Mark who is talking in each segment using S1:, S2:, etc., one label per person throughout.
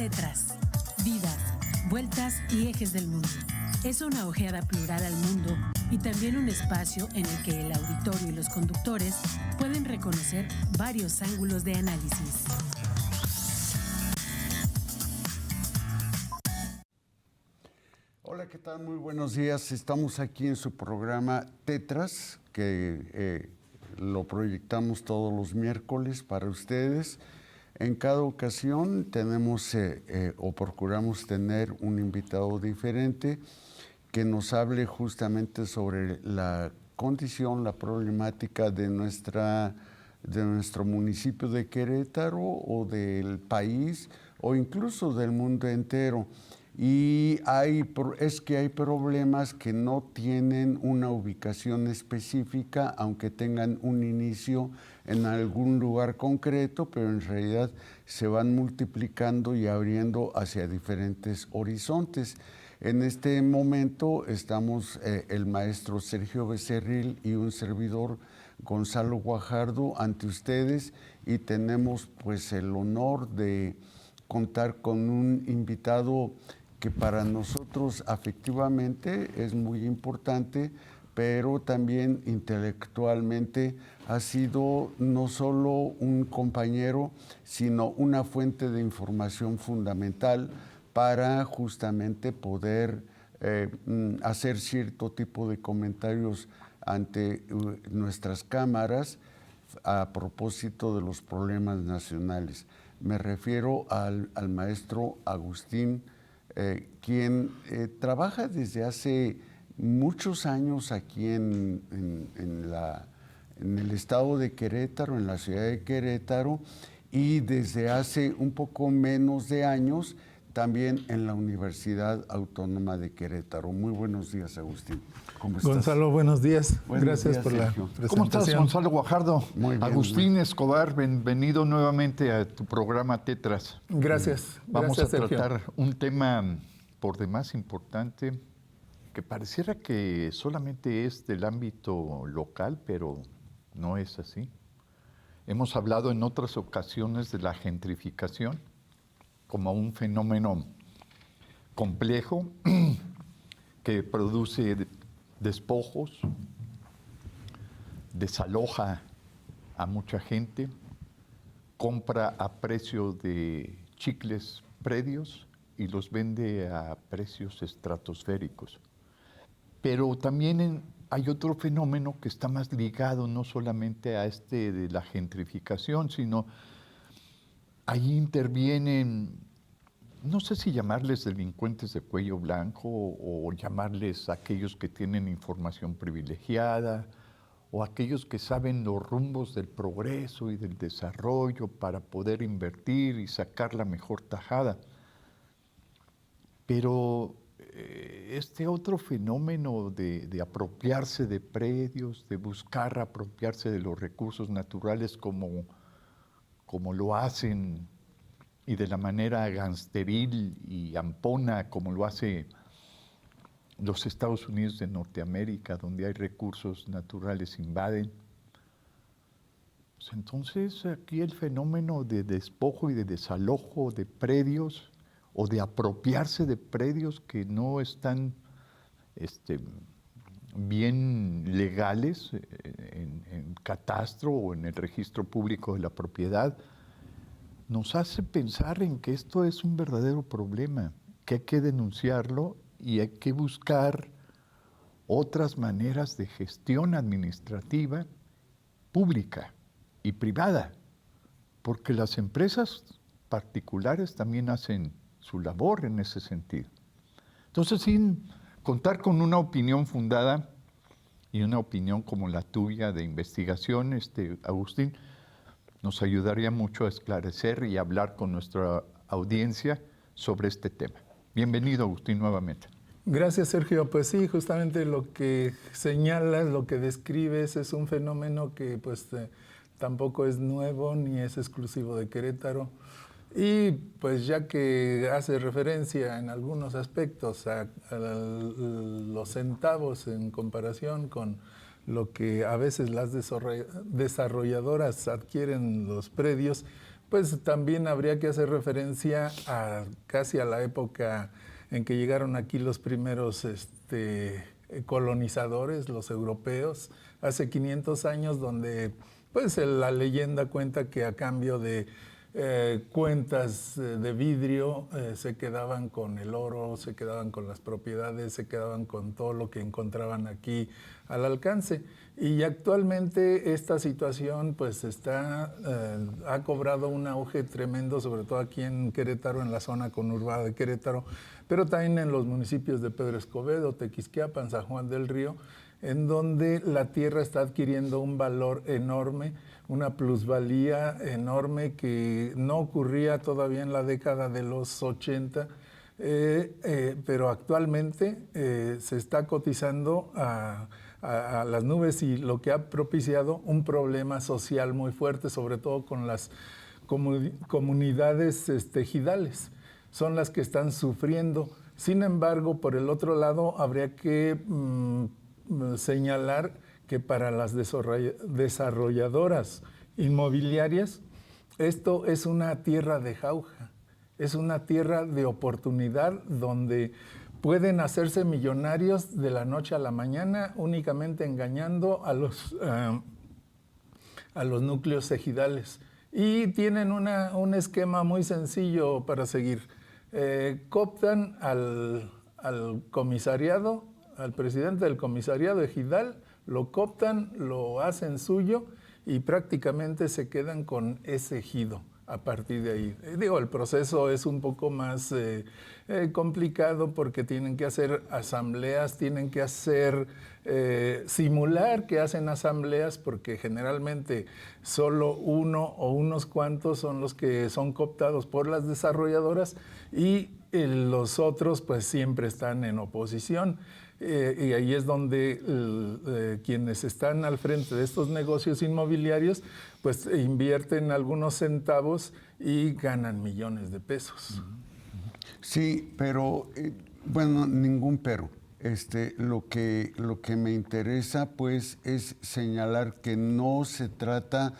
S1: Tetras, vidas, vueltas y ejes del mundo. Es una ojeada plural al mundo y también un espacio en el que el auditorio y los conductores pueden reconocer varios ángulos de análisis.
S2: Hola, ¿qué tal? Muy buenos días. Estamos aquí en su programa Tetras, que lo proyectamos todos los miércoles para ustedes. En cada ocasión tenemos o procuramos tener un invitado diferente que nos hable justamente sobre la condición, la problemática de nuestro municipio de Querétaro o del país o incluso del mundo entero. Y es que hay problemas que no tienen una ubicación específica, aunque tengan un inicio en algún lugar concreto, pero en realidad se van multiplicando y abriendo hacia diferentes horizontes. En este momento estamos el maestro Sergio Becerril y un servidor Gonzalo Guajardo ante ustedes, y tenemos pues el honor de contar con un invitado que para nosotros afectivamente es muy importante, pero también intelectualmente ha sido no solo un compañero, sino una fuente de información fundamental para justamente poder hacer cierto tipo de comentarios ante nuestras cámaras a propósito de los problemas nacionales. Me refiero al maestro Agustín, quien trabaja desde hace muchos años aquí en el estado de Querétaro, en la ciudad de Querétaro, y desde hace un poco menos de años también en la Universidad Autónoma de Querétaro. Muy buenos días, Agustín.
S3: ¿Cómo estás? Gonzalo, buenos días. Gracias por la presentación.
S4: ¿Cómo estás, Gonzalo Guajardo?
S2: Muy bien.
S4: Agustín Escobar, bienvenido nuevamente a tu programa Tetras.
S3: Gracias.
S4: Vamos
S3: Gracias,
S4: a tratar un tema por demás importante que pareciera que solamente es del ámbito local, pero no es así. Hemos hablado en otras ocasiones de la gentrificación como un fenómeno complejo que produce despojos, desaloja a mucha gente, compra a precio de chicles predios y los vende a precios estratosféricos. Pero también hay otro fenómeno que está más ligado no solamente a este de la gentrificación, sino ahí intervienen, no sé si llamarles delincuentes de cuello blanco o llamarles aquellos que tienen información privilegiada o aquellos que saben los rumbos del progreso y del desarrollo para poder invertir y sacar la mejor tajada. Pero este otro fenómeno de apropiarse de predios, de buscar apropiarse de los recursos naturales como lo hacen y de la manera gangsteril y ampona como lo hace los Estados Unidos de Norteamérica, donde hay recursos naturales invaden. Pues entonces aquí el fenómeno de despojo y de desalojo de predios o de apropiarse de predios que no están bien legales en catastro o en el registro público de la propiedad, nos hace pensar en que esto es un verdadero problema, que hay que denunciarlo y hay que buscar otras maneras de gestión administrativa pública y privada, porque las empresas particulares también hacen su labor en ese sentido. Entonces, sin contar con una opinión fundada y una opinión como la tuya de investigación, Agustín, nos ayudaría mucho a esclarecer y hablar con nuestra audiencia sobre este tema. Bienvenido, Agustín, nuevamente.
S3: Gracias, Sergio. Pues sí, justamente lo que señalas, lo que describes es un fenómeno que pues tampoco es nuevo ni es exclusivo de Querétaro. Y pues ya que hace referencia en algunos aspectos a los centavos en comparación con lo que a veces las desarrolladoras adquieren los predios, pues también habría que hacer referencia casi a la época en que llegaron aquí los primeros colonizadores, los europeos, hace 500 años, donde pues la leyenda cuenta que a cambio de cuentas de vidrio se quedaban con el oro, se quedaban con las propiedades, se quedaban con todo lo que encontraban aquí al alcance. Y actualmente esta situación pues ha cobrado un auge tremendo, sobre todo aquí en Querétaro, en la zona conurbada de Querétaro, pero también en los municipios de Pedro Escobedo, Tequisquiapan, San Juan del Río, en donde la tierra está adquiriendo un valor enorme, una plusvalía enorme que no ocurría todavía en la década de los 80, pero actualmente se está cotizando a las nubes, y lo que ha propiciado un problema social muy fuerte, sobre todo con las comunidades ejidales. Son las que están sufriendo. Sin embargo, por el otro lado, habría que señalar que para las desarrolladoras inmobiliarias, esto es una tierra de jauja, es una tierra de oportunidad donde pueden hacerse millonarios de la noche a la mañana únicamente engañando a los núcleos ejidales. Y tienen un esquema muy sencillo para seguir. Cooptan al comisariado, al presidente del comisariado ejidal, lo cooptan, lo hacen suyo y prácticamente se quedan con ese ejido a partir de ahí. El proceso es un poco más complicado porque tienen que hacer asambleas, tienen que simular que hacen asambleas, porque generalmente solo uno o unos cuantos son los que son cooptados por las desarrolladoras y los otros pues siempre están en oposición. Y ahí es donde quienes están al frente de estos negocios inmobiliarios pues invierten algunos centavos y ganan millones de pesos.
S2: Sí, pero bueno, ningún pero. Lo que me interesa pues es señalar que no se trata,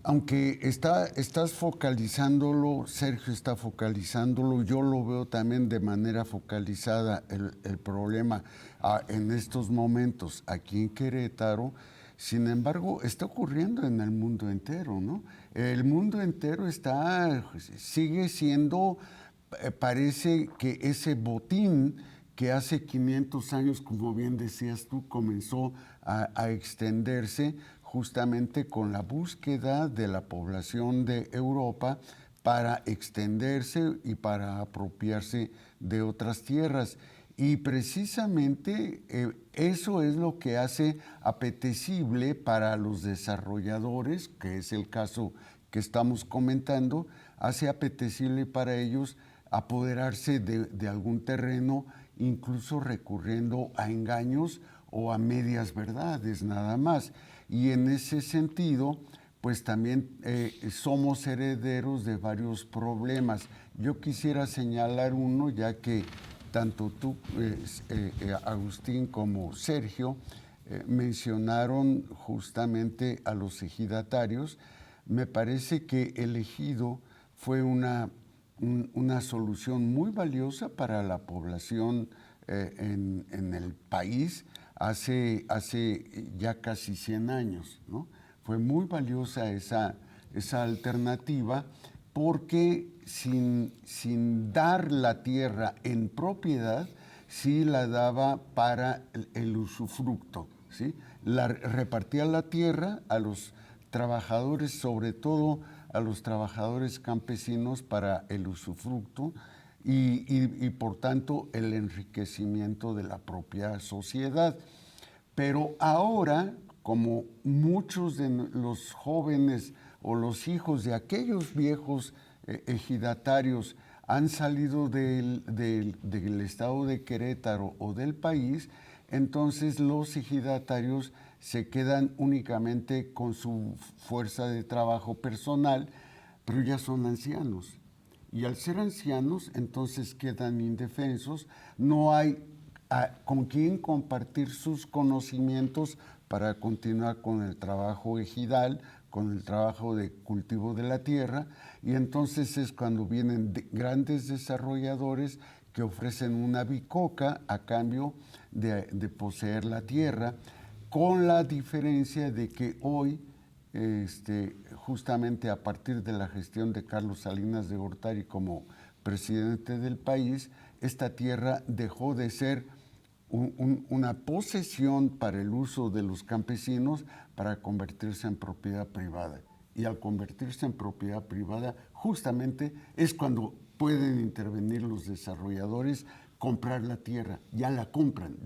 S2: aunque estás focalizándolo, Sergio está focalizándolo, yo lo veo también de manera focalizada el problema en estos momentos aquí en Querétaro. Sin embargo, está ocurriendo en el mundo entero, ¿no? El mundo entero sigue siendo, parece que ese botín que hace 500 años, como bien decías tú, comenzó a extenderse justamente con la búsqueda de la población de Europa para extenderse y para apropiarse de otras tierras. Y precisamente eso es lo que hace apetecible para los desarrolladores, que es el caso que estamos comentando, hace apetecible para ellos apoderarse de algún terreno, incluso recurriendo a engaños o a medias verdades nada más. Y en ese sentido, pues también somos herederos de varios problemas. Yo quisiera señalar uno, ya que tanto tú, Agustín, como Sergio, mencionaron justamente a los ejidatarios. Me parece que el ejido fue una solución muy valiosa para la población en el país hace ya casi 100 años, ¿no? Fue muy valiosa esa alternativa, porque sin dar la tierra en propiedad, sí la daba para el usufructo, ¿sí? Repartía la tierra a los trabajadores, sobre todo a los trabajadores campesinos, para el usufructo y por tanto el enriquecimiento de la propia sociedad. Pero ahora, como muchos de los jóvenes o los hijos de aquellos viejos ejidatarios han salido del estado de Querétaro o del país, entonces los ejidatarios se quedan únicamente con su fuerza de trabajo personal, pero ya son ancianos. Y al ser ancianos, entonces quedan indefensos, no hay con quién compartir sus conocimientos para continuar con el trabajo ejidal, con el trabajo de cultivo de la tierra, y entonces es cuando vienen grandes desarrolladores que ofrecen una bicoca a cambio de poseer la tierra, con la diferencia de que hoy, justamente a partir de la gestión de Carlos Salinas de Gortari como presidente del país, esta tierra dejó de ser una posesión para el uso de los campesinos para convertirse en propiedad privada. Y al convertirse en propiedad privada, justamente es cuando pueden intervenir los desarrolladores, comprar la tierra, ya la compran,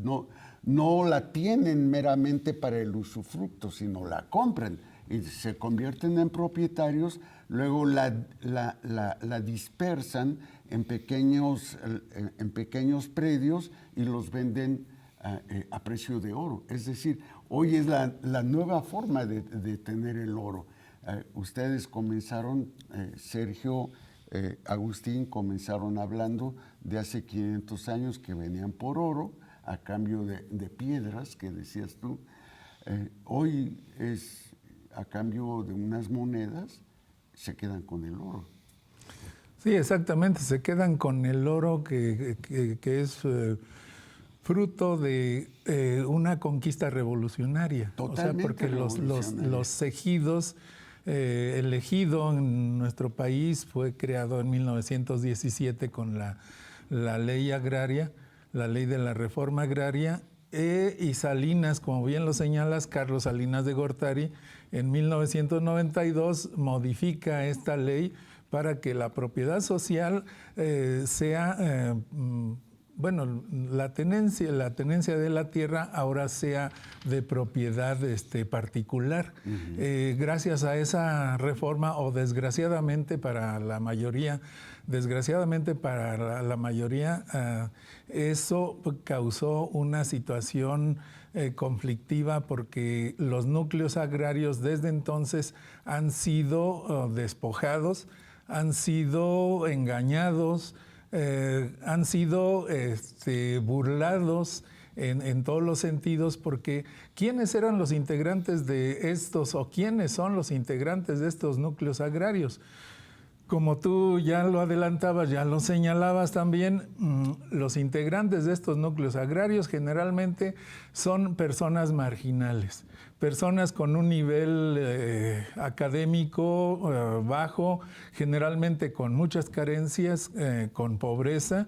S2: no la tienen meramente para el usufructo, sino la compran y se convierten en propietarios, luego la dispersan en pequeños predios y los venden a precio de oro. Es decir, hoy es la nueva forma de tener el oro. Ustedes comenzaron, Sergio, Agustín, comenzaron hablando de hace 500 años que venían por oro a cambio de piedras, que decías tú. Hoy es a cambio de unas monedas, se quedan con el oro.
S3: Sí, exactamente, se quedan con el oro que es fruto de una conquista revolucionaria.
S2: Totalmente.
S3: O sea, porque los ejidos, el ejido en nuestro país fue creado en 1917 con la ley agraria, la ley de la reforma agraria, y Salinas, como bien lo señalas, Carlos Salinas de Gortari, en 1992 modifica esta ley para que la propiedad social sea, bueno, la tenencia de la tierra ahora sea de propiedad particular. Uh-huh. Gracias a esa reforma, o desgraciadamente para la mayoría, eso causó una situación conflictiva, porque los núcleos agrarios desde entonces han sido despojados, han sido engañados, han sido burlados en todos los sentidos, porque ¿quiénes eran los integrantes de estos, o quiénes son los integrantes de estos núcleos agrarios? Como tú ya lo adelantabas, ya lo señalabas también, los integrantes de estos núcleos agrarios generalmente son personas marginales, personas con un nivel académico bajo, generalmente con muchas carencias, con pobreza,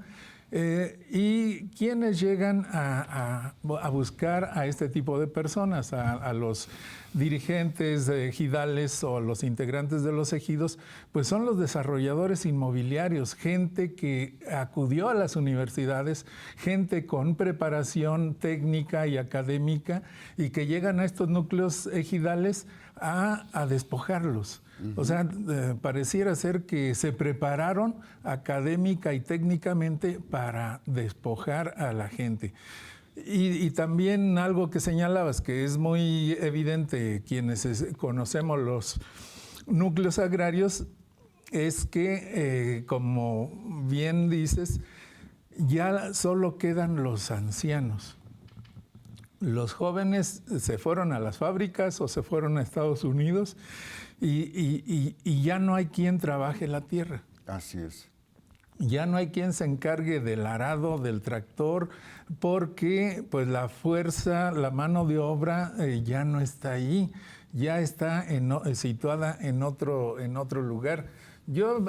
S3: y quienes llegan a buscar a este tipo de personas, a los dirigentes ejidales o los integrantes de los ejidos, pues son los desarrolladores inmobiliarios, gente que acudió a las universidades, gente con preparación técnica y académica, y que llegan a estos núcleos ejidales a despojarlos. O sea, pareciera ser que se prepararon académica y técnicamente para despojar a la gente. Y también algo que señalabas, que es muy evidente quienes conocemos los núcleos agrarios, es que, como bien dices, ya solo quedan los ancianos. Los jóvenes se fueron a las fábricas o se fueron a Estados Unidos, y ya no hay quien trabaje la tierra.
S2: Así es.
S3: Ya no hay quien se encargue del arado, del tractor, porque pues la fuerza, la mano de obra ya no está ahí, ya está situada en otro lugar. Yo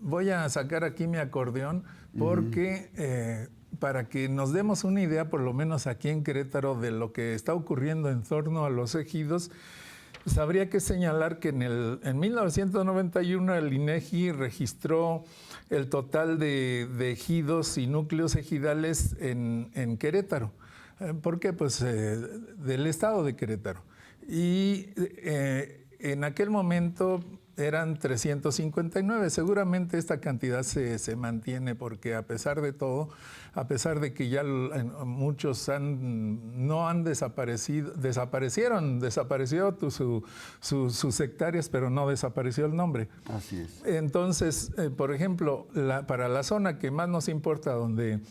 S3: voy a sacar aquí mi acordeón porque para que nos demos una idea, por lo menos aquí en Querétaro, de lo que está ocurriendo en torno a los ejidos, pues habría que señalar que en 1991 el INEGI registró el total de ejidos y núcleos ejidales en Querétaro. ¿Por qué? Pues del estado de Querétaro. Y en aquel momento eran 359. Seguramente esta cantidad se mantiene, porque a pesar de todo, a pesar de que ya muchos no han desaparecido, desapareció sus hectáreas, pero no desapareció el nombre.
S2: Así es.
S3: Entonces, por ejemplo, para la zona que más nos importa, donde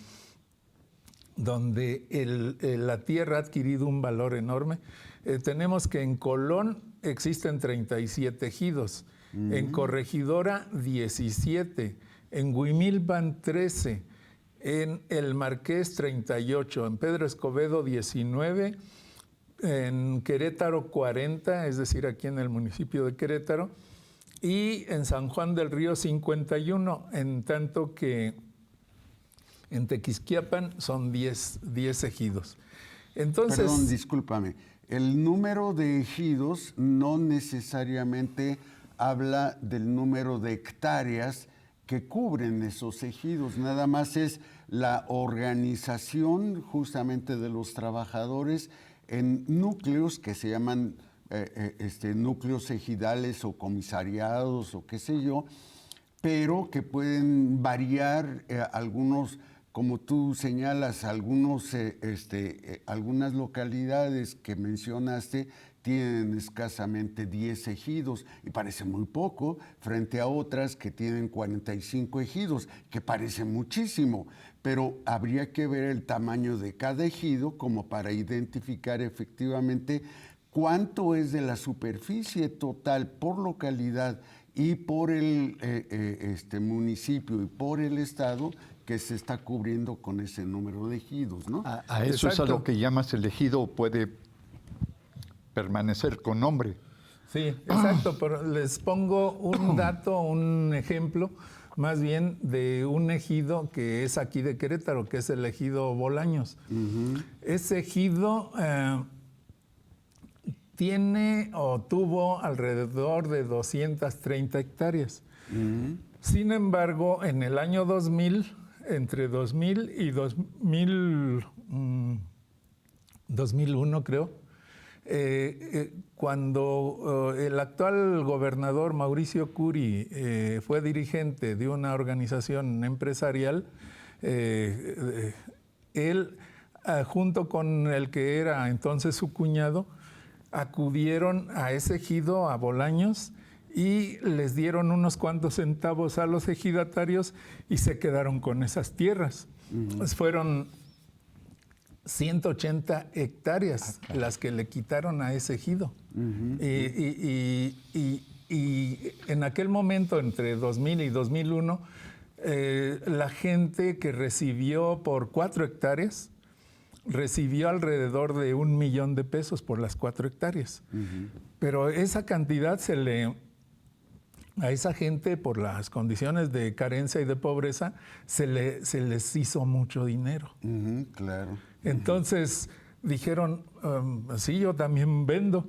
S3: la tierra ha adquirido un valor enorme, tenemos que en Colón existen 37 ejidos, en Corregidora 17, en Huimilpan 13, en El Marqués 38, en Pedro Escobedo 19, en Querétaro 40, es decir, aquí en el municipio de Querétaro, y en San Juan del Río 51, en tanto que en Tequisquiapan son 10 ejidos. Entonces,
S2: perdón, discúlpame. El número de ejidos no necesariamente habla del número de hectáreas que cubren esos ejidos, nada más es la organización justamente de los trabajadores en núcleos que se llaman núcleos ejidales o comisariados o qué sé yo, pero que pueden variar algunos, como tú señalas, algunas localidades que mencionaste tienen escasamente 10 ejidos y parece muy poco frente a otras que tienen 45 ejidos, que parece muchísimo, pero habría que ver el tamaño de cada ejido como para identificar efectivamente cuánto es de la superficie total por localidad y por el municipio y por el estado que se está cubriendo con ese número de ejidos, ¿no?
S4: A eso es a lo que llamas el ejido puede permanecer con nombre.
S3: Sí, exacto, pero les pongo un dato, un ejemplo, más bien de un ejido que es aquí de Querétaro, que es el ejido Bolaños. Ese ejido tiene o tuvo alrededor de 230 hectáreas. Sin embargo, en el año 2000, entre 2000 y 2001, creo, cuando el actual gobernador Mauricio Curi fue dirigente de una organización empresarial, él, junto con el que era entonces su cuñado, acudieron a ese ejido, a Bolaños, y les dieron unos cuantos centavos a los ejidatarios y se quedaron con esas tierras. Pues fueron 180 hectáreas las que le quitaron a ese ejido. Y en aquel momento, entre 2000 y 2001, la gente que recibió por 4 hectáreas, recibió alrededor de $1 millón de pesos por las 4 hectáreas. Pero esa cantidad a esa gente, por las condiciones de carencia y de pobreza, se les hizo mucho dinero.
S2: Claro.
S3: Entonces dijeron, sí, yo también vendo,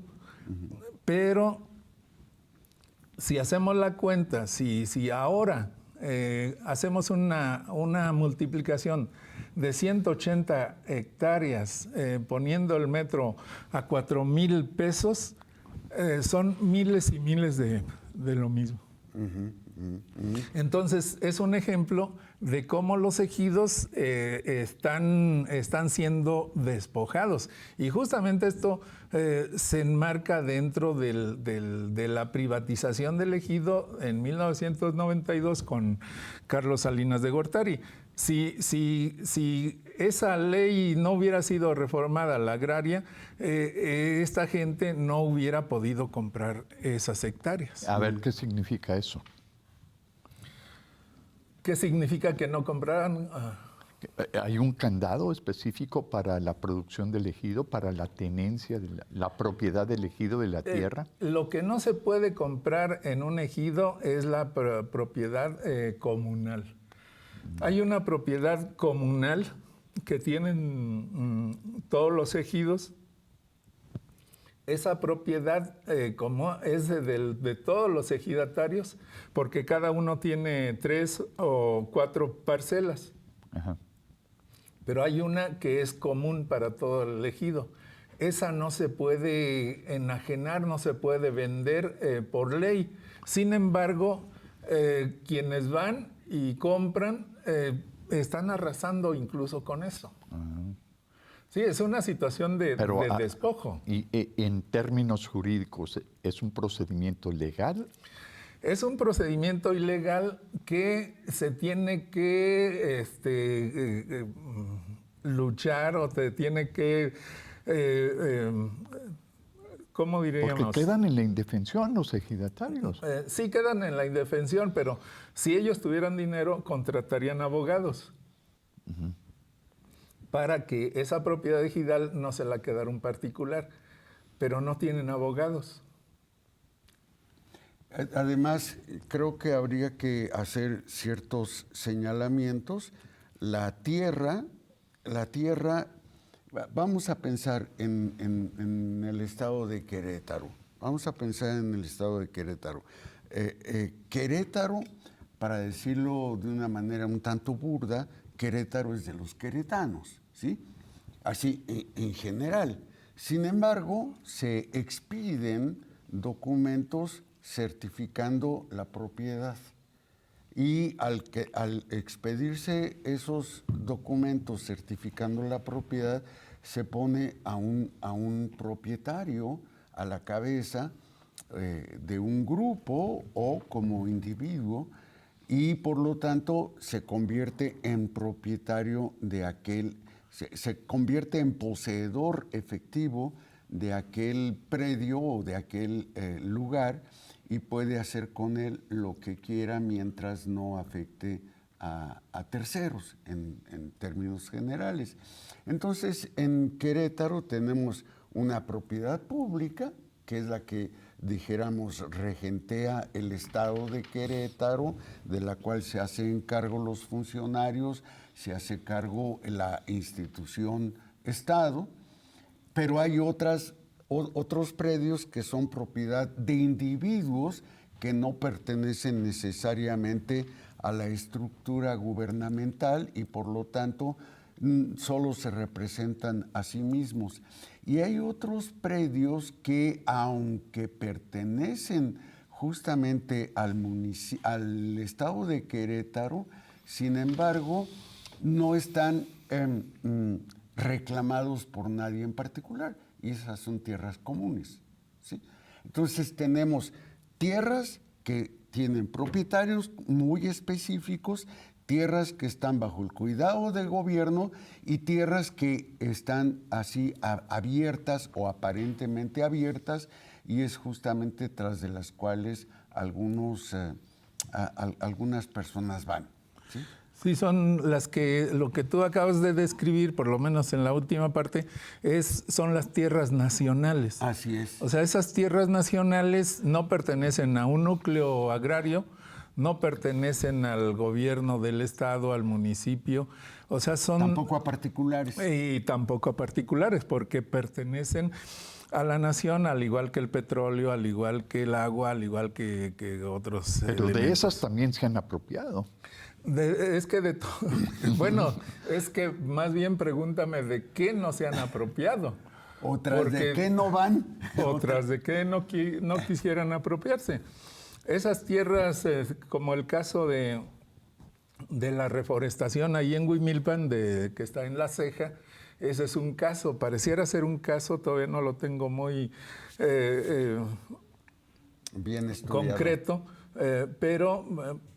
S3: pero si hacemos la cuenta, si ahora hacemos una multiplicación de 180 hectáreas, poniendo el metro a 4,000 pesos, son miles y miles de lo mismo. Entonces, es un ejemplo de cómo los ejidos están siendo despojados. Y justamente esto se enmarca dentro de la privatización del ejido en 1992 con Carlos Salinas de Gortari. Si esa ley no hubiera sido reformada, la agraria, esta gente no hubiera podido comprar esas hectáreas.
S4: A ver, ¿qué significa eso?
S3: ¿Qué significa que no compraran?
S4: ¿Hay un candado específico para la producción del ejido, para la tenencia, la propiedad del ejido de la tierra?
S3: Lo que no se puede comprar en un ejido es la propiedad comunal. Hay una propiedad comunal que tienen todos los ejidos. Esa propiedad como es de todos los ejidatarios, porque cada uno tiene 3 o 4 parcelas.
S4: Ajá.
S3: Pero hay una que es común para todo el ejido. Esa no se puede enajenar, no se puede vender por ley. Sin embargo, quienes van y compran están arrasando incluso con eso. Sí, es una situación de despojo.
S4: ¿Y en términos jurídicos es un procedimiento legal?
S3: Es un procedimiento ilegal que se tiene que luchar o te tiene que ¿cómo diríamos?
S4: Porque quedan en la indefensión los ejidatarios.
S3: Sí quedan en la indefensión, pero si ellos tuvieran dinero, contratarían abogados para que esa propiedad ejidal no se la quedara un particular, pero no tienen abogados.
S2: Además, creo que habría que hacer ciertos señalamientos. La tierra, vamos a pensar en el estado de Querétaro. Vamos a pensar en el estado de Querétaro. Querétaro, para decirlo de una manera un tanto burda, Querétaro es de los queretanos, ¿sí? Así, en general. Sin embargo, se expiden documentos certificando la propiedad. Y al expedirse esos documentos certificando la propiedad, se pone a un propietario a la cabeza de un grupo o como individuo, y por lo tanto se convierte en propietario de aquel, se convierte en poseedor efectivo de aquel predio o de aquel lugar, y puede hacer con él lo que quiera mientras no afecte a terceros en términos generales. Entonces, en Querétaro tenemos una propiedad pública, que es la que, dijéramos, regentea el Estado de Querétaro, de la cual se hacen cargo los funcionarios, se hace cargo la institución Estado, pero hay otros predios que son propiedad de individuos que no pertenecen necesariamente a la estructura gubernamental y por lo tanto solo se representan a sí mismos. Y hay otros predios que, aunque pertenecen justamente al estado de Querétaro, sin embargo, no están reclamados por nadie en particular, y esas son tierras comunes, ¿sí? Entonces tenemos tierras que tienen propietarios muy específicos, tierras que están bajo el cuidado del gobierno y tierras que están así abiertas o aparentemente abiertas, y es justamente tras de las cuales algunas personas van, ¿sí?
S3: Sí, son las que, lo que tú acabas de describir, por lo menos en la última parte, son las tierras nacionales.
S2: Así es.
S3: O sea, esas tierras nacionales no pertenecen a un núcleo agrario, no pertenecen al gobierno del estado, al municipio, o sea, son...
S2: Tampoco a particulares.
S3: Y tampoco a particulares, porque pertenecen a la nación, al igual que el petróleo, al igual que el agua, al igual que otros
S4: Pero
S3: elementos.
S4: de esas también se han apropiado.
S3: Es que de todo. Bueno, es que más bien pregúntame de qué no se han apropiado.
S2: ¿Otras de qué no van?
S3: Otras de qué no quisieran apropiarse. Esas tierras, como el caso de la reforestación ahí en Huimilpan, que está en La Ceja, ese es un caso, pareciera ser un caso, todavía no lo tengo muy
S2: bien estudiado,
S3: concreto, pero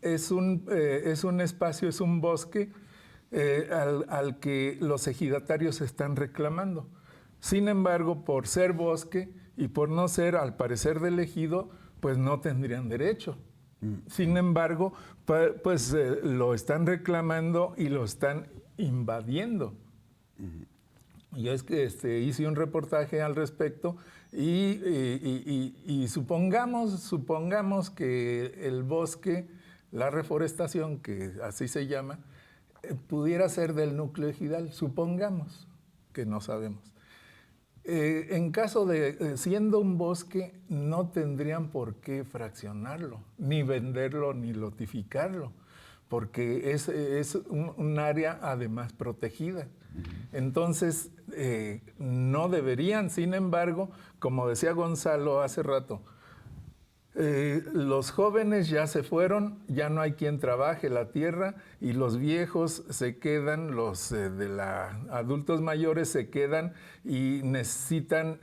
S3: es un espacio, es un bosque al que los ejidatarios están reclamando. Sin embargo, por ser bosque y por no ser, al parecer, del ejido, pues no tendrían derecho. Sin embargo, pues lo están reclamando y lo están invadiendo. Yo es que hice un reportaje al respecto y supongamos que el bosque, la reforestación, que así se llama, pudiera ser del núcleo ejidal. Supongamos, que no sabemos. En caso de siendo un bosque, no tendrían por qué fraccionarlo, ni venderlo, ni lotificarlo, porque es un área además protegida. Entonces, no deberían. Sin embargo, como decía Gonzalo hace rato, los jóvenes ya se fueron, ya no hay quien trabaje la tierra, y los viejos se quedan, los adultos mayores se quedan y necesitan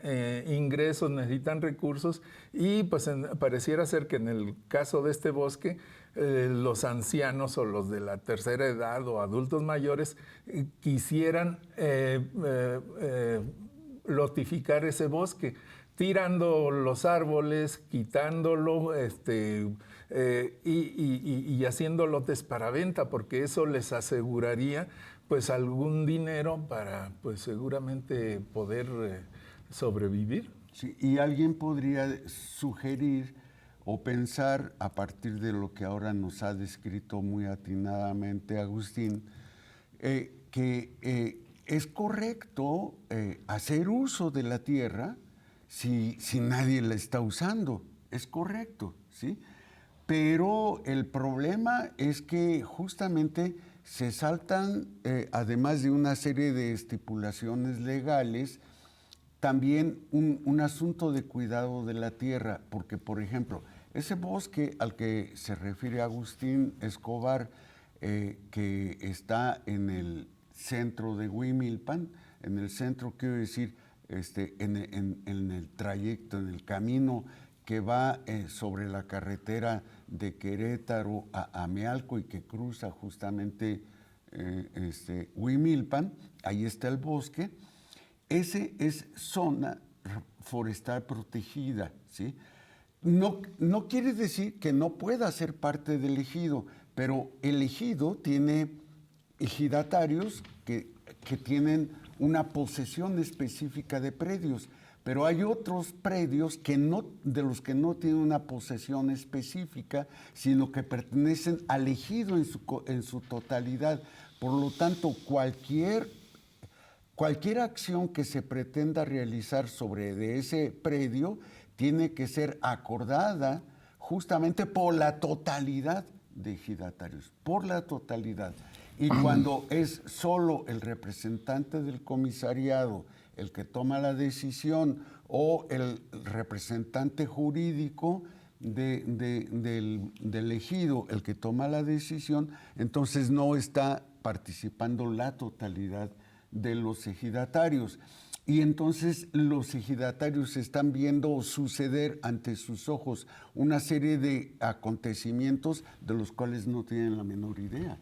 S3: ingresos, necesitan recursos, y pues pareciera ser que en el caso de este bosque, los ancianos o los de la tercera edad o adultos mayores quisieran lotificar ese bosque. tirando los árboles, quitándolo y haciendo lotes para venta, porque eso les aseguraría pues algún dinero para pues seguramente poder sobrevivir.
S2: Sí, y alguien podría sugerir o pensar, a partir de lo que ahora nos ha descrito muy atinadamente Agustín, que es correcto hacer uso de la tierra si nadie la está usando. Es correcto, ¿sí? Pero el problema es que justamente se saltan, además de una serie de estipulaciones legales, también un asunto de cuidado de la tierra, porque, por ejemplo, ese bosque al que se refiere Agustín Escobar, que está en el centro de Huimilpan, en el centro, quiero decir, en el trayecto, en el camino que va sobre la carretera de Querétaro a Amealco y que cruza justamente Huimilpan, ahí está el bosque. Ese es zona forestal protegida, ¿sí? No quiere decir que no pueda ser parte del ejido, pero el ejido tiene ejidatarios que tienen una posesión específica de predios, pero hay otros predios de los que no tienen una posesión específica, sino que pertenecen al ejido en su totalidad. Por lo tanto, cualquier acción que se pretenda realizar sobre de ese predio tiene que ser acordada justamente por la totalidad de ejidatarios, por la totalidad. Y cuando es solo el representante del comisariado el que toma la decisión o el representante jurídico del ejido el que toma la decisión, entonces no está participando la totalidad de los ejidatarios. Y entonces los ejidatarios están viendo suceder ante sus ojos una serie de acontecimientos de los cuales no tienen la menor idea,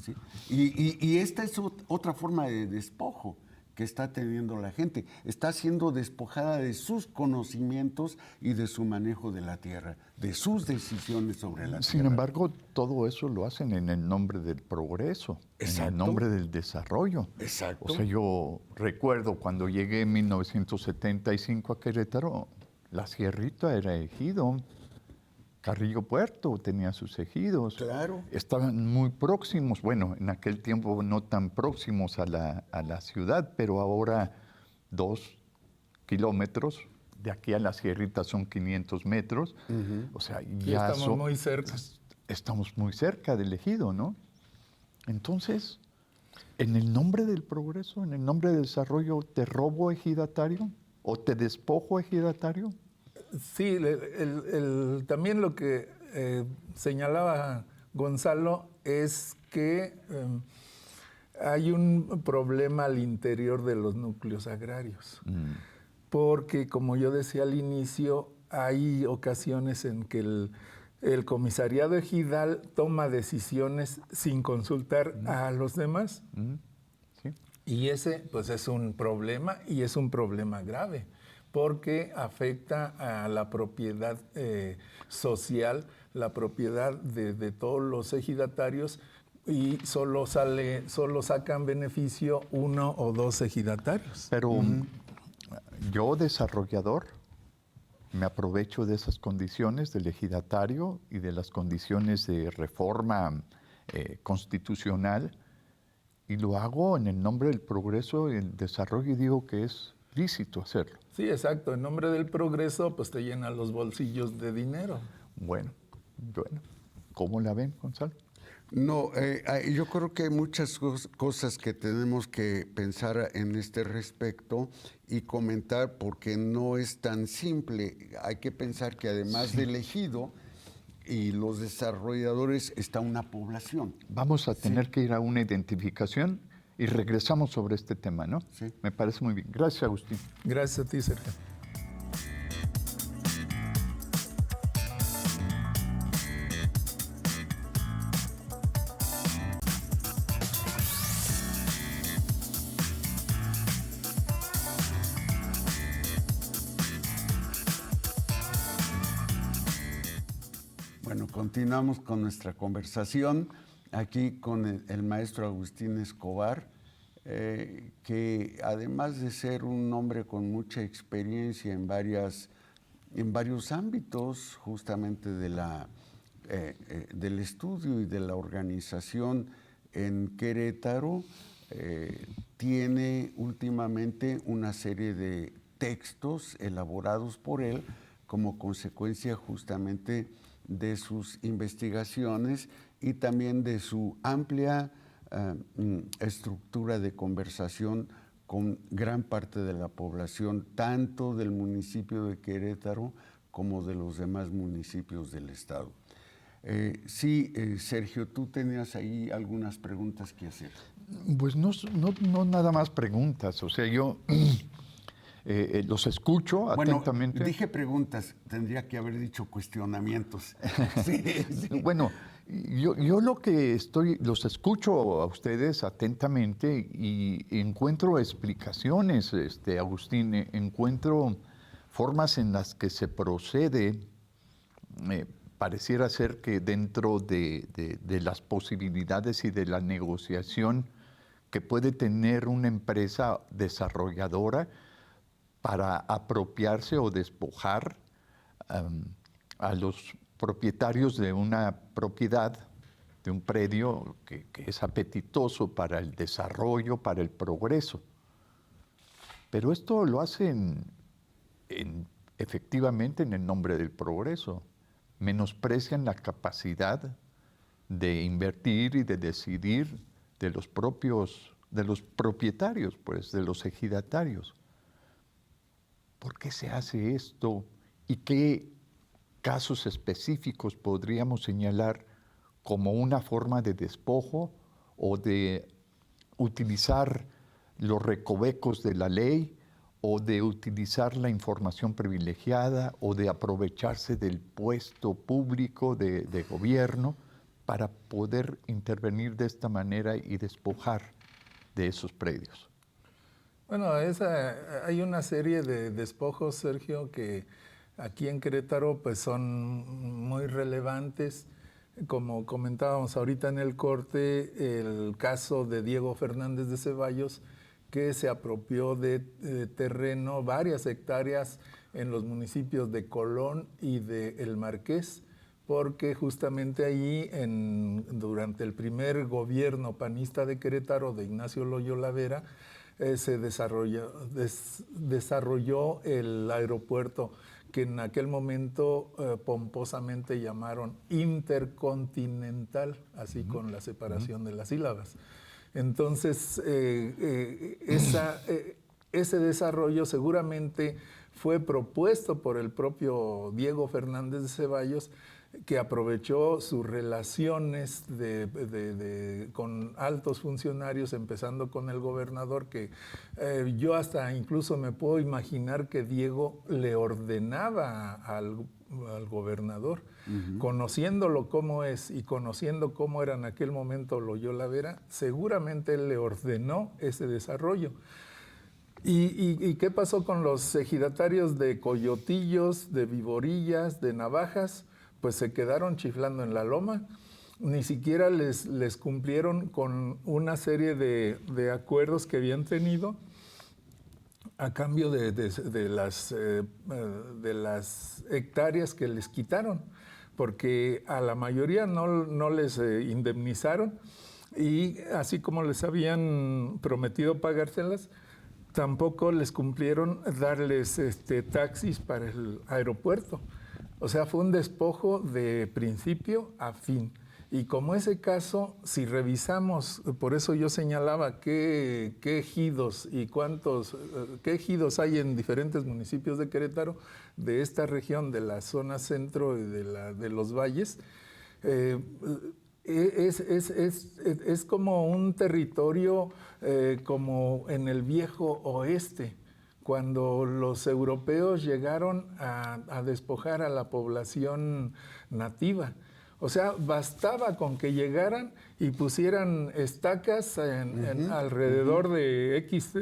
S2: ¿sí? Y esta es otra forma de despojo que está teniendo la gente. Está siendo despojada de sus conocimientos y de su manejo de la tierra, de sus decisiones sobre la tierra.
S4: Sin embargo, todo eso lo hacen en el nombre del progreso,
S2: Exacto.
S4: En el nombre del desarrollo.
S2: Exacto.
S4: O sea, yo recuerdo cuando llegué en 1975 a Querétaro, la Sierrita era ejido. Carrillo Puerto tenía sus ejidos.
S2: Claro.
S4: Estaban muy próximos, bueno, en aquel tiempo no tan próximos a la ciudad, pero ahora 2 kilómetros, de aquí a la Sierrita son 500 metros. O sea, ya
S3: estamos muy cerca.
S4: Estamos muy cerca del ejido, ¿no? Entonces, en el nombre del progreso, en el nombre del desarrollo, ¿te robo ejidatario o te despojo ejidatario?
S3: Sí, también lo que señalaba Gonzalo es que hay un problema al interior de los núcleos agrarios, porque como yo decía al inicio, hay ocasiones en que el comisariado ejidal toma decisiones sin consultar a los demás.
S4: Sí.
S3: Y ese pues es un problema y es un problema grave, porque afecta a la propiedad social, la propiedad de todos los ejidatarios, y solo sacan beneficio 1 o 2 ejidatarios.
S4: Pero yo, desarrollador, me aprovecho de esas condiciones del ejidatario y de las condiciones de reforma constitucional, y lo hago en el nombre del progreso y el desarrollo, y digo que es lícito hacerlo.
S3: Sí, exacto. En nombre del progreso, pues te llenan los bolsillos de dinero.
S4: Bueno. ¿Cómo la ven, Gonzalo?
S2: No, yo creo que hay muchas cosas que tenemos que pensar en este respecto y comentar, porque no es tan simple. Hay que pensar que además del ejido y los desarrolladores está una población.
S4: Vamos a tener que ir a una identificación y regresamos sobre este tema, ¿no?
S2: Sí.
S4: Me parece muy bien. Gracias, Agustín.
S3: Gracias a ti, Sergio.
S2: continuamos con nuestra conversación aquí con el maestro Agustín Escobar, que además de ser un hombre con mucha experiencia en varios ámbitos, justamente del estudio y de la organización en Querétaro, tiene últimamente una serie de textos elaborados por él como consecuencia justamente de sus investigaciones y también de su amplia estructura de conversación con gran parte de la población, tanto del municipio de Querétaro como de los demás municipios del estado. Sergio, tú tenías ahí algunas preguntas que hacer.
S4: Pues no nada más preguntas, o sea, yo los escucho atentamente.
S2: Bueno, dije preguntas, tendría que haber dicho cuestionamientos. Sí.
S4: Bueno, yo los escucho a ustedes atentamente y encuentro explicaciones, Agustín, encuentro formas en las que se procede. Pareciera ser que dentro de las posibilidades y de la negociación que puede tener una empresa desarrolladora para apropiarse o despojar a los propietarios de una propiedad, de un predio que es apetitoso para el desarrollo, para el progreso. Pero esto lo hacen efectivamente en el nombre del progreso. Menosprecian la capacidad de invertir y de decidir de los propietarios, pues, de los ejidatarios. ¿Por qué se hace esto? ¿Y qué casos específicos podríamos señalar como una forma de despojo o de utilizar los recovecos de la ley o de utilizar la información privilegiada o de aprovecharse del puesto público de gobierno para poder intervenir de esta manera y despojar de esos predios?
S3: Bueno, hay una serie de despojos, Sergio, que aquí en Querétaro pues son muy relevantes. Como comentábamos ahorita en el corte, el caso de Diego Fernández de Ceballos, que se apropió de terreno, varias hectáreas en los municipios de Colón y de El Marqués, porque justamente allí, durante el primer gobierno panista de Querétaro, de Ignacio Loyola Vera, se desarrolló el aeropuerto que en aquel momento pomposamente llamaron Intercontinental, así con la separación de las sílabas. Entonces, ese desarrollo seguramente fue propuesto por el propio Diego Fernández de Ceballos, que aprovechó sus relaciones con altos funcionarios, empezando con el gobernador, que yo hasta incluso me puedo imaginar que Diego le ordenaba al gobernador, conociéndolo cómo es y conociendo cómo era en aquel momento Loyola Vera, seguramente él le ordenó ese desarrollo. ¿Y qué pasó con los ejidatarios de Coyotillos, de Viborillas, de Navajas? Pues se quedaron chiflando en la loma. Ni siquiera les cumplieron con una serie de acuerdos que habían tenido a cambio de las hectáreas que les quitaron, porque a la mayoría no les indemnizaron, y así como les habían prometido pagárselas, tampoco les cumplieron darles taxis para el aeropuerto. O sea, fue un despojo de principio a fin. Y como ese caso, si revisamos, por eso yo señalaba qué ejidos y qué ejidos hay en diferentes municipios de Querétaro, de esta región, de la zona centro y de los valles, es como un territorio como en el viejo oeste, cuando los europeos llegaron a despojar a la población nativa. O sea, bastaba con que llegaran y pusieran estacas alrededor de X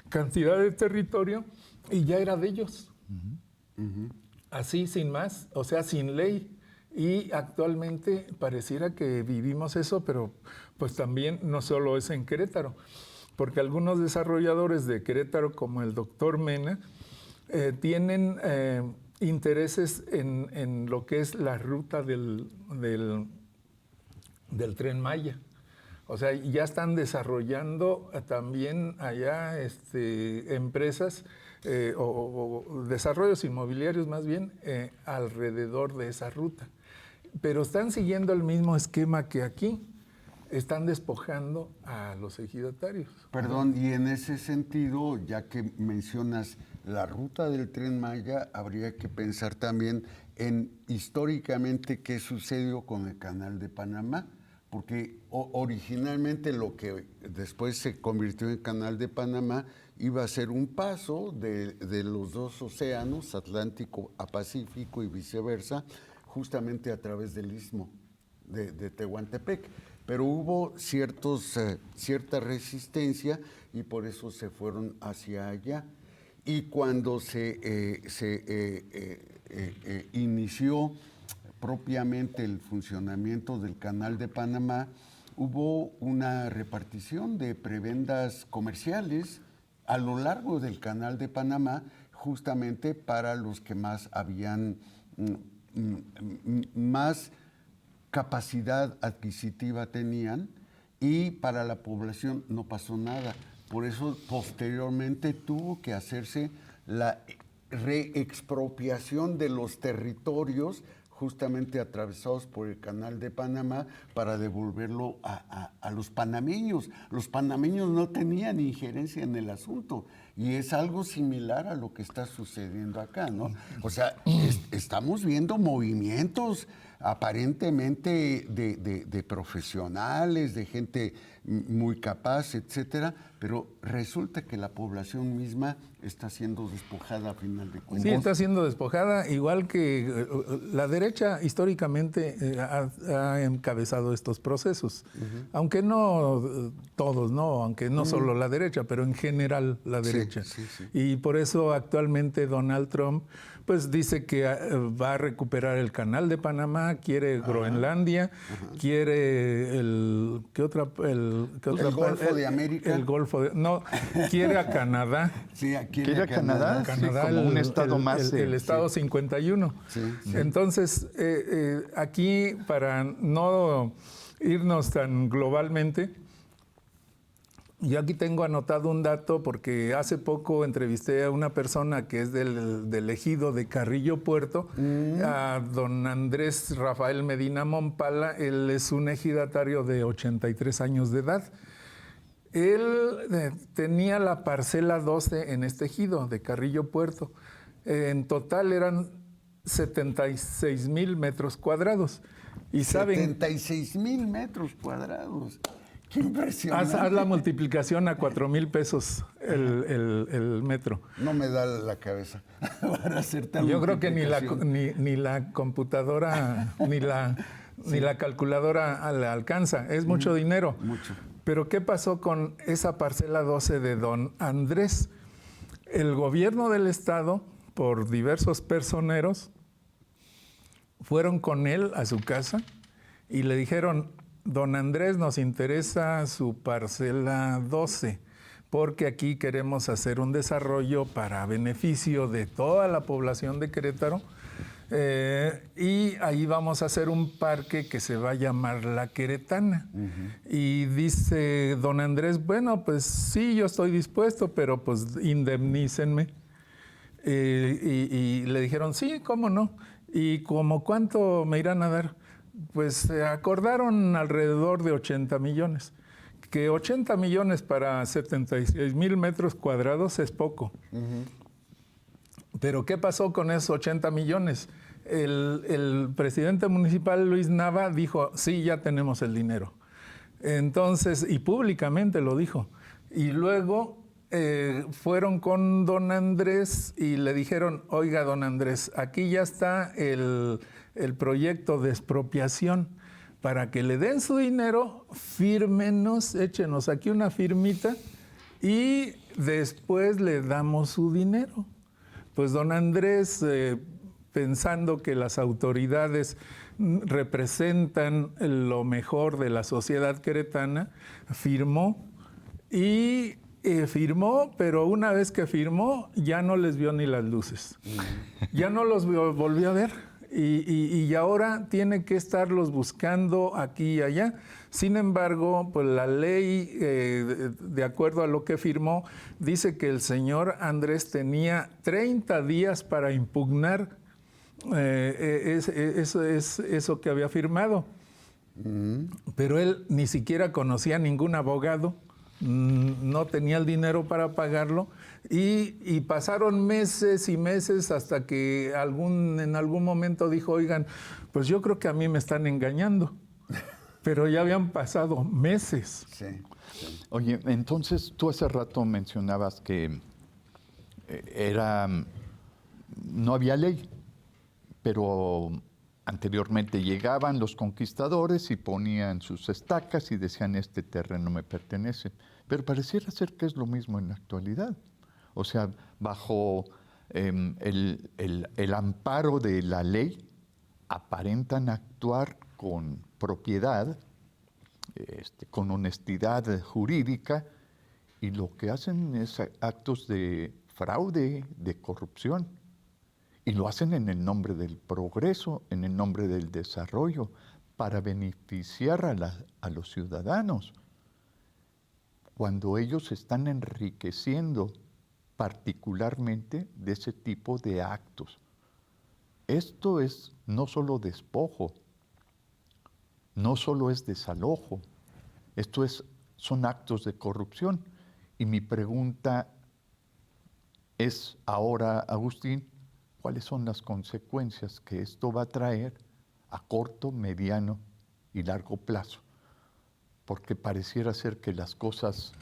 S3: cantidad de territorio y ya era de ellos. Así, sin más, o sea, sin ley. Y actualmente pareciera que vivimos eso, pero pues también no solo es en Querétaro, porque algunos desarrolladores de Querétaro, como el doctor Mena, tienen intereses en lo que es la ruta del Tren Maya. O sea, ya están desarrollando también allá empresas o desarrollos inmobiliarios más bien alrededor de esa ruta. Pero están siguiendo el mismo esquema que aquí. Están despojando a los ejidatarios.
S2: Perdón, y en ese sentido, ya que mencionas la ruta del Tren Maya, habría que pensar también en históricamente qué sucedió con el Canal de Panamá, porque originalmente lo que después se convirtió en Canal de Panamá iba a ser un paso de los dos océanos, Atlántico a Pacífico y viceversa, justamente a través del istmo de Tehuantepec. Pero hubo cierta resistencia y por eso se fueron hacia allá. Y cuando se inició propiamente el funcionamiento del Canal de Panamá, hubo una repartición de prebendas comerciales a lo largo del Canal de Panamá, justamente para los que más habían más capacidad adquisitiva tenían, y para la población no pasó nada. Por eso posteriormente tuvo que hacerse la reexpropiación de los territorios justamente atravesados por el Canal de Panamá para devolverlo a los panameños. Los panameños no tenían injerencia en el asunto y es algo similar a lo que está sucediendo acá, ¿no? O sea, estamos viendo movimientos aparentemente de profesionales, de gente muy capaz, etcétera, pero resulta que la población misma está siendo despojada a final de cuentas.
S3: Sí, está siendo despojada, igual que la derecha históricamente ha encabezado estos procesos, aunque no todos, no, aunque no solo la derecha, pero en general la derecha.
S2: Sí.
S3: Y por eso actualmente Donald Trump pues dice que va a recuperar el Canal de Panamá, quiere Groenlandia, quiere el
S2: Golfo de América.
S3: No, quiere a Canadá.
S2: Sí,
S4: ¿Quiere a Canadá?
S3: Canadá,
S4: sí, como un estado más.
S3: El estado 51.
S2: Sí.
S3: Entonces, aquí, para no irnos tan globalmente, yo aquí tengo anotado un dato porque hace poco entrevisté a una persona que es del ejido de Carrillo Puerto, a don Andrés Rafael Medina Mompala. Él es un ejidatario de 83 años de edad. Él tenía la parcela 12 en este ejido de Carrillo Puerto. En total eran 76,000 metros cuadrados. Y saben,
S2: 76,000 metros cuadrados. ¡Qué impresionante!
S3: Haz la multiplicación a 4,000 pesos el metro.
S2: No me da la cabeza para hacer tal
S3: Yo creo que ni la computadora ni la calculadora le alcanza. Es mucho dinero.
S2: Mucho.
S3: Pero ¿qué pasó con esa parcela 12 de don Andrés? El gobierno del estado, por diversos personeros, fueron con él a su casa y le dijeron: don Andrés, nos interesa su parcela 12, porque aquí queremos hacer un desarrollo para beneficio de toda la población de Querétaro, y ahí vamos a hacer un parque que se va a llamar La Queretana. Y dice don Andrés: bueno, pues sí, yo estoy dispuesto, pero pues indemnícenme. Y le dijeron: sí, ¿cómo no? ¿Y como cuánto me irán a dar? Pues se acordaron alrededor de 80 millones. Que 80 millones para 76,000 metros cuadrados es poco. Pero ¿qué pasó con esos 80 millones? El presidente municipal, Luis Nava, dijo: sí, ya tenemos el dinero. Entonces, y públicamente lo dijo. Y luego fueron con don Andrés y le dijeron: oiga, don Andrés, aquí ya está el proyecto de expropiación. Para que le den su dinero, fírmenos, échenos aquí una firmita y después le damos su dinero. Pues don Andrés pensando que las autoridades representan lo mejor de la sociedad queretana, firmó y firmó, pero una vez que firmó ya no les vio ni las luces. Ya no los volvió a ver y ahora tiene que estarlos buscando aquí y allá. Sin embargo, pues la ley, de acuerdo a lo que firmó, dice que el señor Andrés tenía 30 días para impugnar eso que había firmado. Pero él ni siquiera conocía ningún abogado, no tenía el dinero para pagarlo y pasaron meses y meses hasta que en algún momento dijo, oigan, pues yo creo que a mí me están engañando. Pero ya habían pasado meses.
S2: Sí, sí.
S4: Oye, entonces tú hace rato mencionabas que no había ley, pero anteriormente llegaban los conquistadores y ponían sus estacas y decían, este terreno me pertenece. Pero pareciera ser que es lo mismo en la actualidad. O sea, bajo el amparo de la ley, aparentan actuar con propiedad, con honestidad jurídica, y lo que hacen es actos de fraude, de corrupción. Y lo hacen en el nombre del progreso, en el nombre del desarrollo, para beneficiar a los ciudadanos. Cuando ellos se están enriqueciendo particularmente de ese tipo de actos. Esto es no solo despojo, no solo es desalojo, son actos de corrupción. Y mi pregunta es ahora, Agustín, ¿cuáles son las consecuencias que esto va a traer a corto, mediano y largo plazo? Porque pareciera ser que las cosas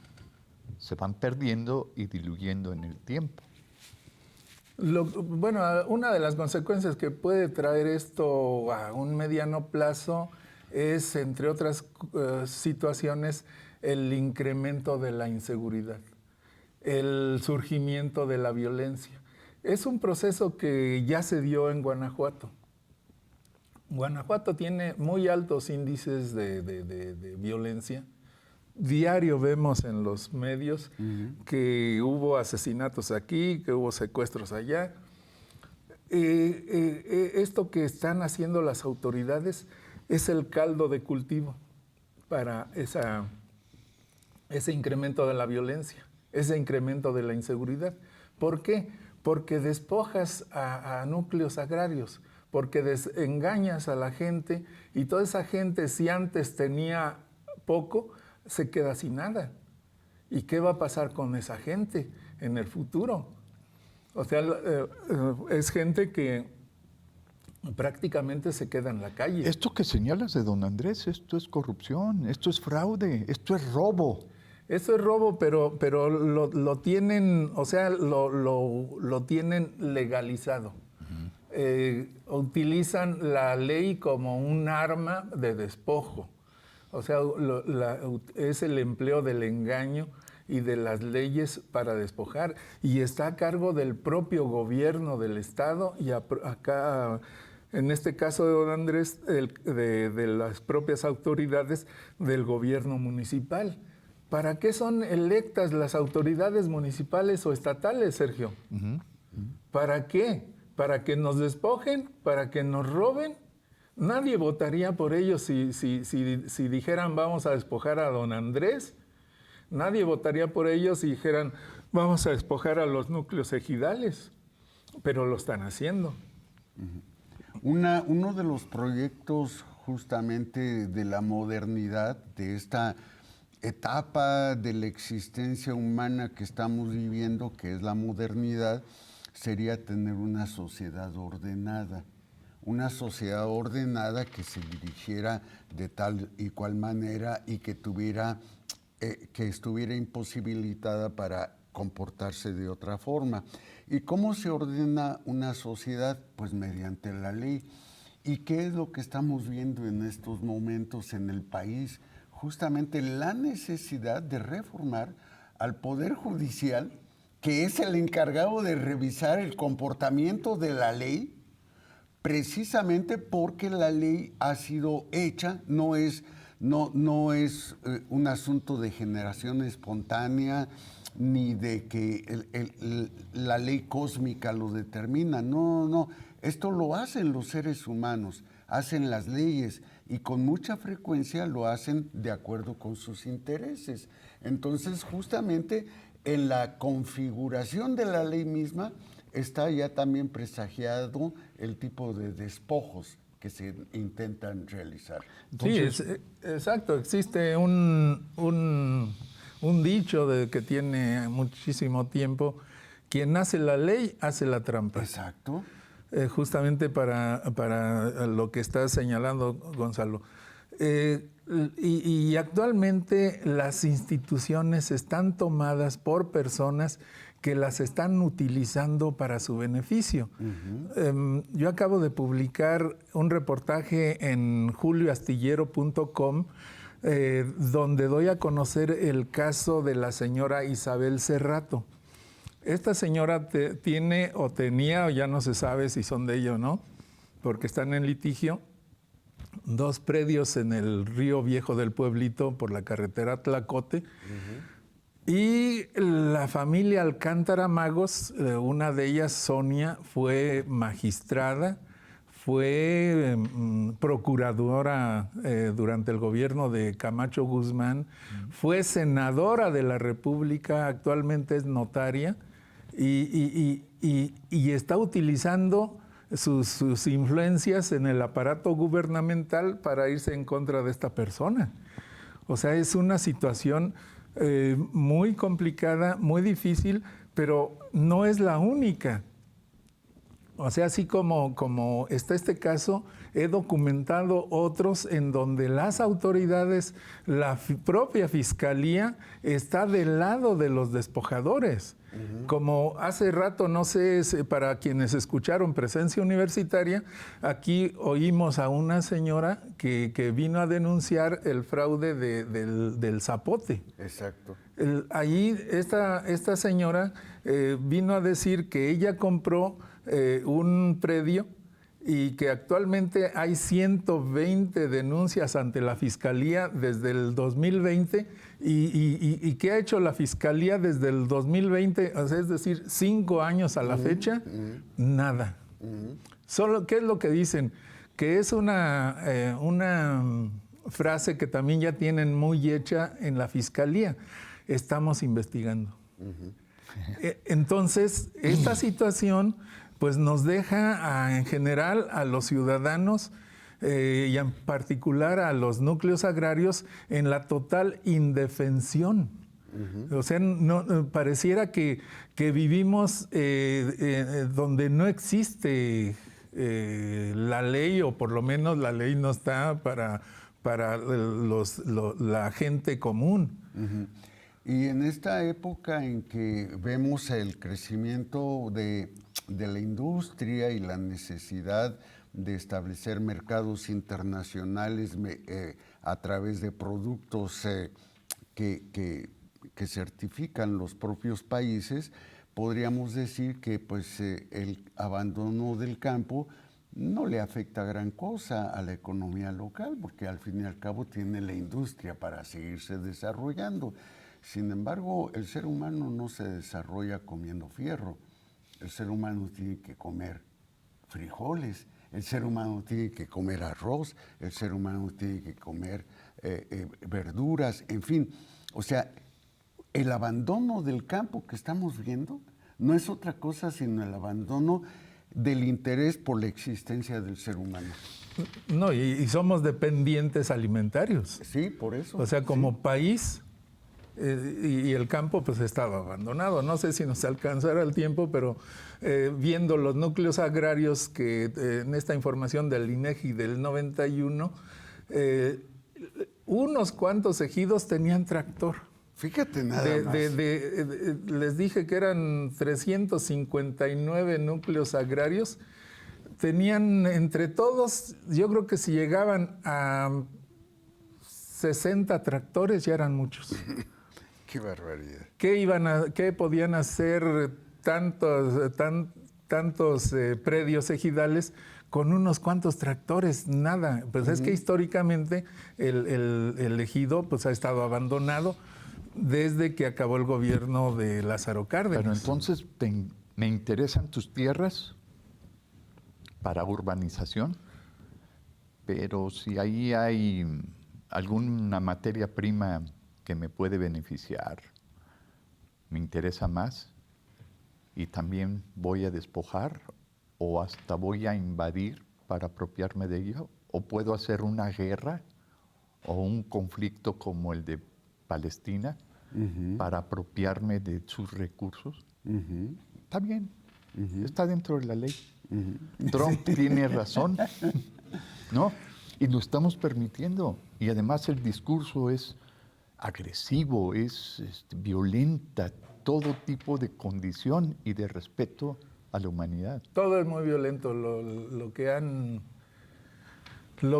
S4: se van perdiendo y diluyendo en el tiempo.
S3: Bueno, una de las consecuencias que puede traer esto a un mediano plazo es, entre otras situaciones, el incremento de la inseguridad, el surgimiento de la violencia. Es un proceso que ya se dio en Guanajuato. Guanajuato tiene muy altos índices de violencia. Diario vemos en los medios que hubo asesinatos aquí, que hubo secuestros allá. Esto que están haciendo las autoridades es el caldo de cultivo para ese incremento de la violencia, ese incremento de la inseguridad. ¿Por qué? Porque despojas a núcleos agrarios, porque desengañas a la gente y toda esa gente, si antes tenía poco, se queda sin nada. ¿Y qué va a pasar con esa gente en el futuro? O sea, es gente que prácticamente se queda en la calle.
S4: Esto que señalas de don Andrés, esto es corrupción, esto es fraude, esto es robo.
S3: Eso es robo, pero lo tienen, o sea, lo tienen legalizado. Utilizan la ley como un arma de despojo. O sea, es el empleo del engaño y de las leyes para despojar. Y está a cargo del propio gobierno del Estado y acá, en este caso de don Andrés, de las propias autoridades del gobierno municipal. ¿Para qué son electas las autoridades municipales o estatales, Sergio? ¿Para qué? ¿Para que nos despojen? ¿Para que nos roben? Nadie votaría por ellos si dijeran vamos a despojar a don Andrés. Nadie votaría por ellos si dijeran vamos a despojar a los núcleos ejidales. Pero lo están haciendo.
S2: Uno de los proyectos justamente de la modernidad, de esta etapa de la existencia humana que estamos viviendo, que es la modernidad, sería tener una sociedad ordenada. Una sociedad ordenada que se dirigiera de tal y cual manera y que estuviera imposibilitada para comportarse de otra forma. ¿Y cómo se ordena una sociedad? Pues mediante la ley. ¿Y qué es lo que estamos viendo en estos momentos en el país? Justamente la necesidad de reformar al Poder Judicial, que es el encargado de revisar el comportamiento de la ley, precisamente porque la ley ha sido hecha, no es un asunto de generación espontánea, ni de que la ley cósmica lo determina. No. Esto lo hacen los seres humanos, hacen las leyes y con mucha frecuencia lo hacen de acuerdo con sus intereses. Entonces, justamente en la configuración de la ley misma está ya también presagiado el tipo de despojos que se intentan realizar.
S3: Entonces, sí, exacto. Existe un dicho que tiene muchísimo tiempo: quien hace la ley hace la trampa.
S2: Exacto.
S3: Justamente para lo que estás señalando, Gonzalo. Y actualmente las instituciones están tomadas por personas que las están utilizando para su beneficio. Yo acabo de publicar un reportaje en julioastillero.com donde doy a conocer el caso de la señora Isabel Cerrato. Esta señora tiene o tenía, o ya no se sabe si son de ella o no, porque están en litigio, 2 predios en el Río Viejo del Pueblito por la carretera Tlacote. Y la familia Alcántara Magos, una de ellas, Sonia, fue magistrada, fue procuradora durante el gobierno de Camacho Guzmán, fue senadora de la República, actualmente es notaria, y está utilizando sus influencias en el aparato gubernamental para irse en contra de esta persona. O sea, es una situación muy complicada, muy difícil, pero no es la única. O sea, así como está este caso, he documentado otros en donde las autoridades, la propia fiscalía, está del lado de los despojadores. Como hace rato, no sé, para quienes escucharon Presencia Universitaria, aquí oímos a una señora que vino a denunciar el fraude del zapote.
S2: Exacto.
S3: Allí esta señora vino a decir que ella compró un predio y que actualmente hay 120 denuncias ante la Fiscalía desde el 2020 y ¿qué ha hecho la Fiscalía desde el 2020? O sea, es decir, 5 años a la fecha, nada. Solo, ¿qué es lo que dicen? Que es una frase que también ya tienen muy hecha en la Fiscalía: estamos investigando. Entonces, esta situación pues nos deja en general a los ciudadanos y en particular a los núcleos agrarios en la total indefensión. O sea, pareciera que vivimos donde no existe la ley, o por lo menos la ley no está para la gente común.
S2: Y en esta época en que vemos el crecimiento de la industria y la necesidad de establecer mercados internacionales a través de productos que certifican los propios países, podríamos decir que pues, el abandono del campo no le afecta gran cosa a la economía local, porque al fin y al cabo tiene la industria para seguirse desarrollando. Sin embargo, el ser humano no se desarrolla comiendo fierro. El ser humano tiene que comer frijoles, el ser humano tiene que comer arroz, el ser humano tiene que comer verduras, en fin. O sea, el abandono del campo que estamos viendo no es otra cosa sino el abandono del interés por la existencia del ser humano.
S3: No, y somos dependientes alimentarios.
S2: Sí, por eso.
S3: O sea, como país... y el campo pues estaba abandonado. No sé si nos alcanzará el tiempo, pero viendo los núcleos agrarios que en esta información del INEGI del 91, unos cuantos ejidos tenían tractor.
S2: Fíjate nada más.
S3: Les dije que eran 359 núcleos agrarios. Tenían entre todos, yo creo que si llegaban a 60 tractores ya eran muchos.
S2: ¡Qué barbaridad!
S3: ¿Qué podían hacer tantos predios ejidales con unos cuantos tractores, nada. Pues es que históricamente el ejido pues ha estado abandonado desde que acabó el gobierno de Lázaro Cárdenas.
S4: Pero entonces me interesan tus tierras para urbanización, pero si ahí hay alguna materia prima que me puede beneficiar, me interesa más y también voy a despojar o hasta voy a invadir para apropiarme de ello, o puedo hacer una guerra o un conflicto como el de Palestina para apropiarme de sus recursos. Está bien, está dentro de la ley. Trump tiene razón, ¿no? Y lo estamos permitiendo. Y además el discurso es agresivo, es violenta, todo tipo de condición y de respeto a la humanidad.
S3: Todo es muy violento. Lo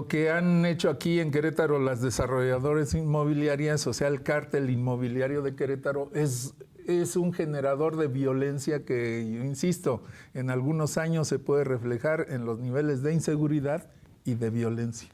S3: que han hecho aquí en Querétaro las desarrolladoras inmobiliarias, o sea, el cártel inmobiliario de Querétaro, es un generador de violencia que, yo insisto, en algunos años se puede reflejar en los niveles de inseguridad y de violencia.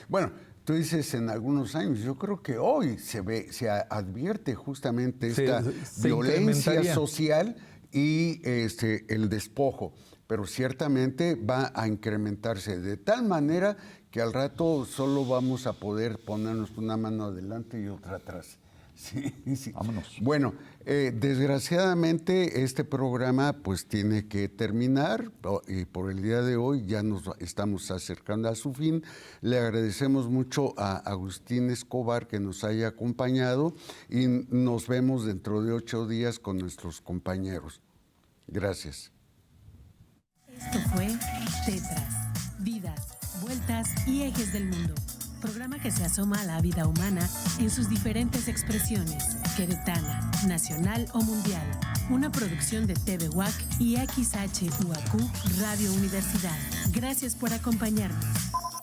S2: Bueno, tú dices en algunos años, yo creo que hoy se advierte justamente esta violencia social y el despojo, pero ciertamente va a incrementarse de tal manera que al rato solo vamos a poder ponernos una mano adelante y otra atrás. Sí.
S4: Vámonos.
S2: Bueno, desgraciadamente este programa pues tiene que terminar y por el día de hoy ya nos estamos acercando a su fin. Le agradecemos mucho a Agustín Escobar que nos haya acompañado y nos vemos dentro de 8 días con nuestros compañeros. Gracias.
S1: Esto fue Tetras, vidas, vueltas y ejes del mundo. Programa que se asoma a la vida humana en sus diferentes expresiones, queretana, nacional o mundial. Una producción de TV UAC y XHUAQ Radio Universidad. Gracias por acompañarnos.